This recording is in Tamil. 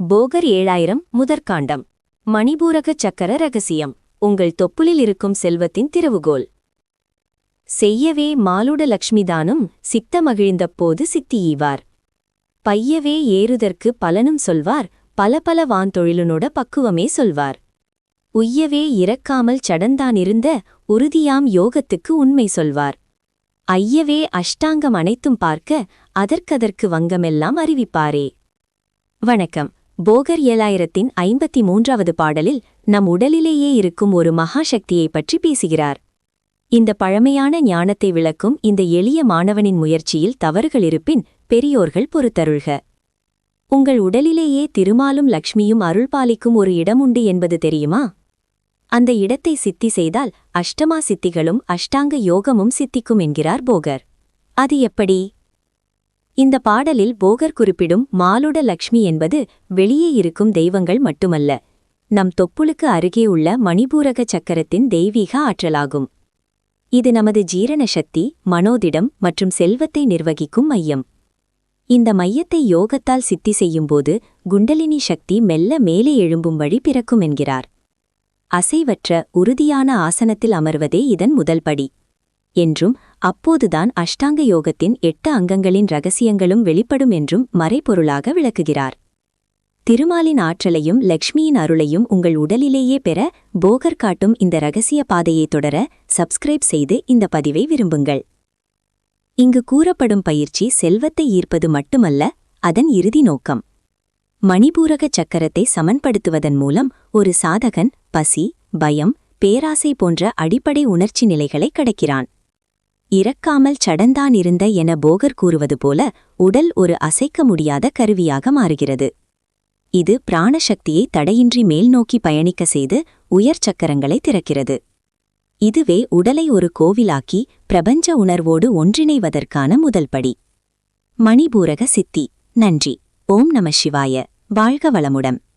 போகர் 7000 முதற்காண்டம். மணிபூரக சக்கர ரகசியம். உங்கள் தொப்புளில் இருக்கும் செல்வத்தின் திறவுகோல். செய்யவே மாலுட லக்ஷ்மிதானும் சித்த மகிழ்ந்தப்போது சித்தியீவார். பையவே ஏறுதற்கு பலனும் சொல்வார், பல வாந்தொழிலுனோட பக்குவமே சொல்வார். உய்யவே இறக்காமல் சடந்தானிருந்த உறுதியாம் யோகத்துக்கு உண்மை சொல்வார். ஐயவே அஷ்டாங்கம் அனைத்தும் பார்க்க அதற்கதற்கு வங்கமெல்லாம் அறிவிப்பாரே. வணக்கம். போகர் 7053வது பாடலில் நம் உடலிலேயே இருக்கும் ஒரு மகாசக்தியைப் பற்றி பேசுகிறார். இந்த பழமையான ஞானத்தை விளக்கும் இந்த எளிய மாணவனின் முயற்சியில் தவறுகள் இருப்பின் பெரியோர்கள் பொறுத்தருள்க. உங்கள் உடலிலேயே திருமாலும் லக்ஷ்மியும் அருள்பாலிக்கும் ஒரு இடமுண்டு என்பது தெரியுமா? அந்த இடத்தை சித்தி செய்தால் அஷ்டமா சித்திகளும் அஷ்டாங்க யோகமும் சித்திக்கும் என்கிறார் போகர். அது எப்படி? இந்த பாடலில் போகர் குறிப்பிடும் மாலுட லக்ஷ்மி என்பது வெளியே இருக்கும் தெய்வங்கள் மட்டுமல்ல, நம் தொப்புளுக்கு அருகே உள்ள மணிபூரக சக்கரத்தின் தெய்வீக ஆற்றலாகும். இது நமது ஜீரண சக்தி, மனோதிடம் மற்றும் செல்வத்தை நிர்வகிக்கும் மையம். இந்த மையத்தை யோகத்தால் சித்தி செய்யும்போது குண்டலினி சக்தி மெல்ல மேலே எழும்பும் வழி பிறக்கும் என்கிறார். அசைவற்ற உறுதியான ஆசனத்தில் அமர்வதே இதன் முதல் படி என்றும், அப்போதுதான் அஷ்டாங்க யோகத்தின் 8 அங்கங்களின் ரகசியங்களும் வெளிப்படும் என்றும் மறைபொருளாக விளக்குகிறார். திருமாலின் ஆற்றலையும் லக்ஷ்மியின் அருளையும் உங்கள் உடலிலேயே பெற போகர் காட்டும் இந்த ரகசிய பாதையை தொடர சப்ஸ்கிரைப் செய்து இந்த பதிவை விரும்புங்கள். இங்கு கூறப்படும் பயிற்சி செல்வத்தை ஈர்ப்பது மட்டுமல்ல, அதன் இறுதி நோக்கம். மணிபூரக சக்கரத்தை சமன்படுத்துவதன் மூலம் ஒரு சாதகன் பசி, பயம், பேராசை போன்ற அடிப்படை உணர்ச்சி நிலைகளை கடக்கிறான். இறக்காமல் சடந்தானிருந்த என போகர் கூறுவது போல உடல் ஒரு அசைக்க முடியாத கருவியாக மாறுகிறது. இது பிராணசக்தியை தடையின்றி மேல்நோக்கி பயணிக்க செய்து உயர் சக்கரங்களை திறக்கிறது. இதுவே உடலை ஒரு கோவிலாக்கி பிரபஞ்ச உணர்வோடு ஒன்றிணைவதற்கான முதல் படி. மணிபூரக சித்தி. நன்றி. ஓம் நம சிவாய. வாழ்க வளமுடன்.